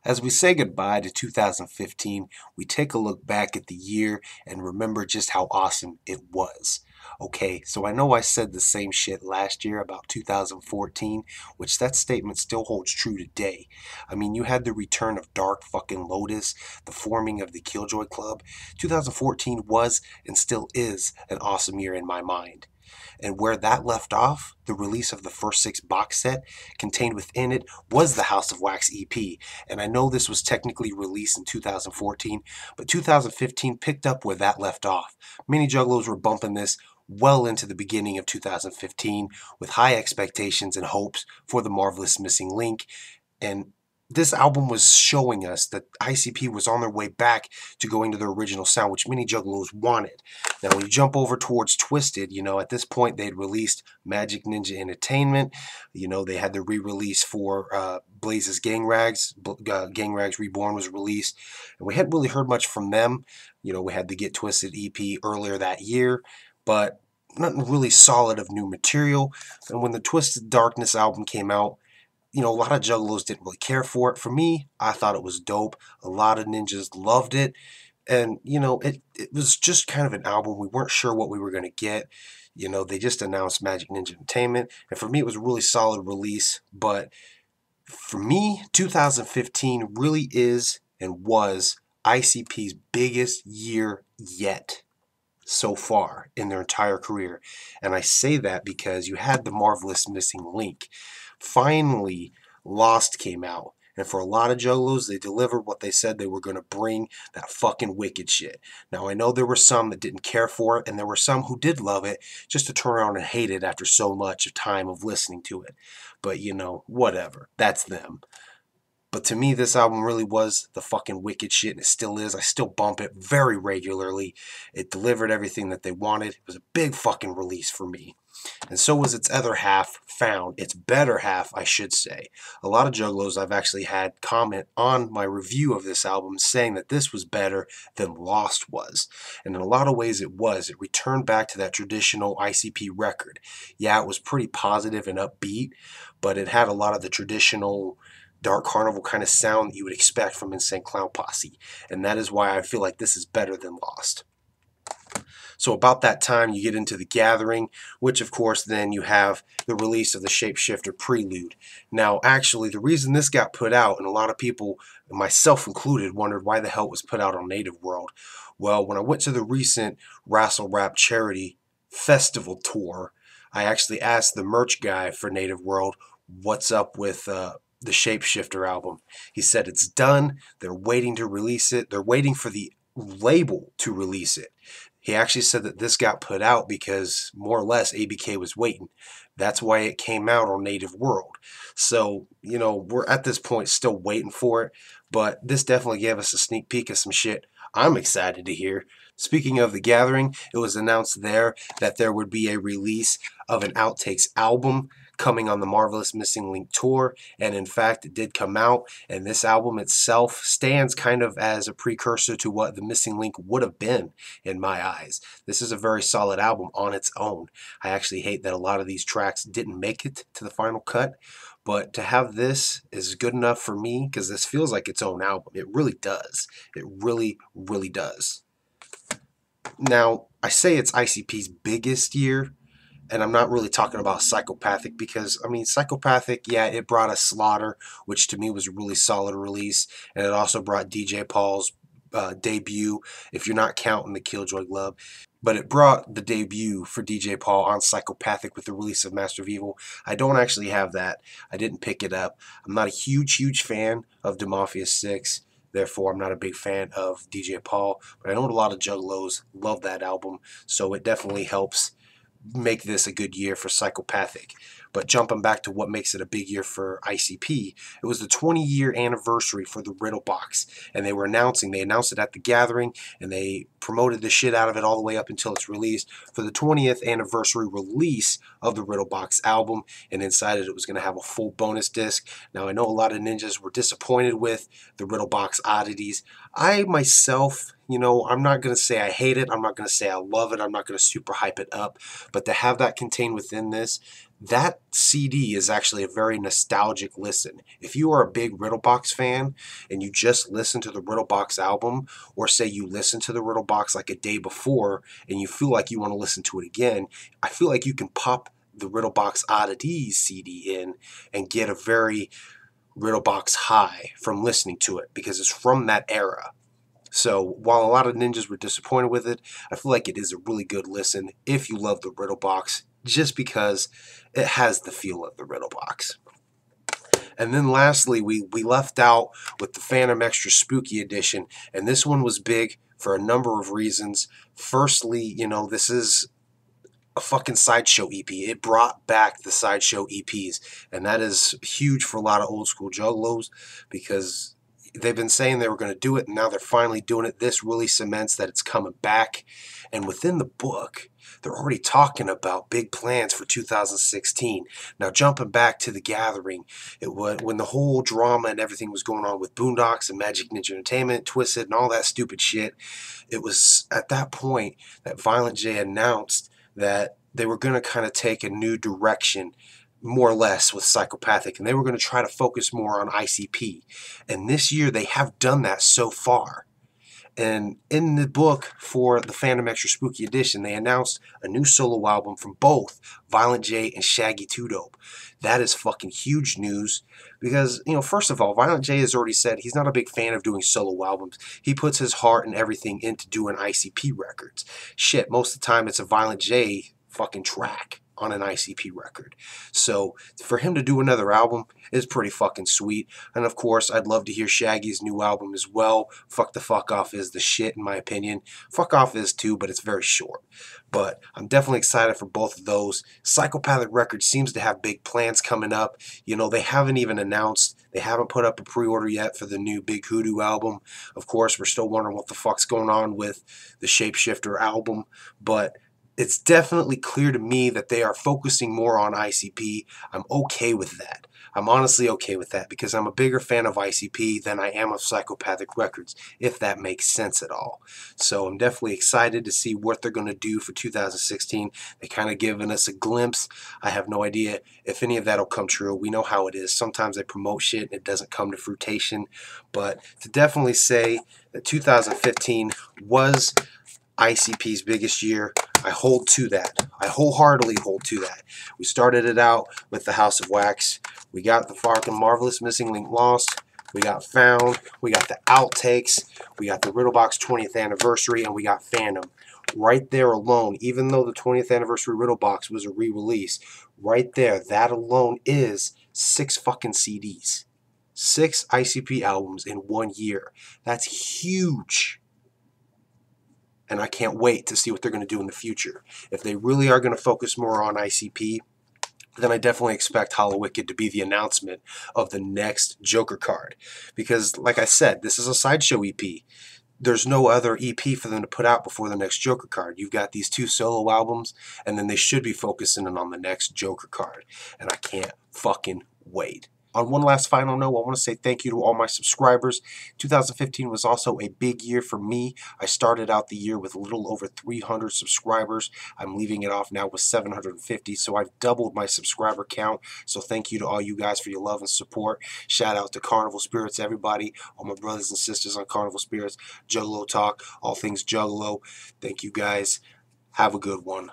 As we say goodbye to 2015, we take a look back at the year and remember just how awesome it was. Okay, so I know I said the same shit last year about 2014, which that statement still holds true today. I mean, you had the return of Dark fucking Lotus, the forming of the Killjoy Club. 2014 was and still is an awesome year in my mind. And where that left off, the release of the first 6 box set contained within it was the House of Wax EP. And I know this was technically released in 2014, but 2015 picked up where that left off. Many juggalos were bumping this well into the beginning of 2015 with high expectations and hopes for the marvelous Missing Link. And this album was showing us that ICP was on their way back to going to their original sound, which many juggalos wanted. Now, when you jump over towards Twisted, at this point they'd released Magic Ninja Entertainment. They had the re-release for Blaze's Gang Rags. Gang Rags Reborn was released, and we hadn't really heard much from them. We had the Get Twisted EP earlier that year, but nothing really solid of new material. And when the Twisted Darkness album came out, a lot of juggalos didn't really care for it. For me, I thought it was dope. A lot of ninjas loved it. And, it was just kind of an album. We weren't sure what we were going to get. They just announced Magic Ninja Entertainment. And for me, it was a really solid release. But for me, 2015 really is and was ICP's biggest year yet so far in their entire career. And I say that because you had the marvelous Missing Link. Finally, Lost came out. And for a lot of juggalos, they delivered what they said they were going to bring, that fucking wicked shit. Now, I know there were some that didn't care for it, and there were some who did love it, just to turn around and hate it after so much of time of listening to it. But, whatever. That's them. But to me, this album really was the fucking wicked shit, and it still is. I still bump it very regularly. It delivered everything that they wanted. It was a big fucking release for me. And so was its other half found. Its better half, I should say. A lot of juggalos I've actually had comment on my review of this album saying that this was better than Lost was. And in a lot of ways it was. It returned back to that traditional ICP record. Yeah, it was pretty positive and upbeat, but it had a lot of the traditional Dark Carnival kind of sound that you would expect from Insane Clown Posse. And that is why I feel like this is better than Lost. So about that time, you get into The Gathering, which of course then you have the release of the Shapeshifter Prelude. Now, actually, the reason this got put out, and a lot of people, myself included, wondered why the hell it was put out on Native World. Well, when I went to the recent Wrestle Rap Charity Festival tour, I actually asked the merch guy for Native World what's up with the Shapeshifter album. He said it's done. They're waiting to release it. They're waiting for the label to release it. He actually said that this got put out because more or less ABK was waiting. That's why it came out on Native World. So, we're at this point still waiting for it, but this definitely gave us a sneak peek of some shit I'm excited to hear. Speaking of The Gathering, it was announced there that there would be a release of an outtakes album coming on the Marvelous Missing Link tour, and in fact it did come out, and this album itself stands kind of as a precursor to what the Missing Link would have been in my eyes. This is a very solid album on its own. I actually hate that a lot of these tracks didn't make it to the final cut, but to have this is good enough for me because this feels like its own album. It really does. It really, really does. Now, I say it's ICP's biggest year, and I'm not really talking about Psychopathic because, Psychopathic, yeah, it brought us Slaughter, which to me was a really solid release, and it also brought DJ Paul's debut, if you're not counting the Killjoy Club. But it brought the debut for DJ Paul on Psychopathic with the release of Master of Evil. I don't actually have that. I didn't pick it up. I'm not a huge fan of DeMafia 6. Therefore, I'm not a big fan of DJ Paul. But I know a lot of juggalos love that album, so it definitely helps make this a good year for Psychopathic. But jumping back to what makes it a big year for ICP, it was the 20-year anniversary for the Riddle Box, and they announced it at The Gathering, and they promoted the shit out of it all the way up until its release for the 20th anniversary release of the Riddle Box album, and inside it was going to have a full bonus disc. Now, I know a lot of ninjas were disappointed with the Riddle Box oddities. I myself, You know, I'm not going to say I hate it. I'm not going to say I love it. I'm not going to super hype it up. But to have that contained within this, that CD is actually a very nostalgic listen. If you are a big Riddlebox fan and you just listen to the Riddlebox album, or say you listen to the Riddlebox like a day before and you feel like you want to listen to it again, I feel like you can pop the Riddlebox Oddities CD in and get a very Riddlebox high from listening to it because it's from that era. So while a lot of ninjas were disappointed with it, I feel like it is a really good listen if you love the Riddlebox, just because it has the feel of the Riddlebox. And then lastly, we left out with the Phantom Extra Spooky Edition, and this one was big for a number of reasons. Firstly, you know, this is a fucking Sideshow EP. It brought back the Sideshow EPs, and that is huge for a lot of old school juggalos because they've been saying they were going to do it, and now they're finally doing it. This really cements that it's coming back. And within the book, they're already talking about big plans for 2016. Now, jumping back to The Gathering, it was when the whole drama and everything was going on with Boondocks and Magic Ninja Entertainment, Twisted, and all that stupid shit. It was at that point that Violent J announced that they were going to kind of take a new direction, more or less, with Psychopathic, and they were going to try to focus more on ICP. And this year they have done that so far. And in the book for the Phantom Extra Spooky Edition, they announced a new solo album from both Violent J and Shaggy 2 Dope. That is fucking huge news because, you know, first of all, Violent J has already said he's not a big fan of doing solo albums. He puts his heart and everything into doing ICP records. Shit, most of the time it's a Violent J fucking track on an ICP record. So for him to do another album is pretty fucking sweet. And of course, I'd love to hear Shaggy's new album as well. Fuck the Fuck Off is the shit in my opinion. Fuck Off is too, but it's very short. But I'm definitely excited for both of those. Psychopathic Records seems to have big plans coming up. You know, they haven't even announced, they haven't put up a pre-order yet for the new Big Hoodoo album. Of course, we're still wondering what the fuck's going on with the Shapeshifter album, but it's definitely clear to me that they are focusing more on ICP. I'm okay with that. I'm honestly okay with that because I'm a bigger fan of ICP than I am of Psychopathic Records, if that makes sense at all. So I'm definitely excited to see what they're going to do for 2016. They kind of given us a glimpse. I have no idea if any of that will come true. We know how it is. Sometimes they promote shit and it doesn't come to fruition. But to definitely say that 2015 was ICP's biggest year, I hold to that. I wholeheartedly hold to that. We started it out with the House of Wax. We got the fucking Marvelous Missing Link Lost. We got Found. We got the Outtakes. We got the Riddlebox 20th Anniversary. And we got Phantom. Right there alone, even though the 20th Anniversary Riddlebox was a re-release, right there, that alone is 6 fucking CDs. 6 ICP albums in 1 year. That's huge. And I can't wait to see what they're going to do in the future. If they really are going to focus more on ICP, then I definitely expect Hollow-Wicked to be the announcement of the next Joker card. Because, like I said, this is a Sideshow EP. There's no other EP for them to put out before the next Joker card. You've got these 2 solo albums, and then they should be focusing on the next Joker card. And I can't fucking wait. On one last final note, I want to say thank you to all my subscribers. 2015 was also a big year for me. I started out the year with a little over 300 subscribers. I'm leaving it off now with 750, so I've doubled my subscriber count. So thank you to all you guys for your love and support. Shout out to Carnival Spirits, everybody, all my brothers and sisters on Carnival Spirits, Juggalo Talk, all things Juggalo. Thank you guys. Have a good one.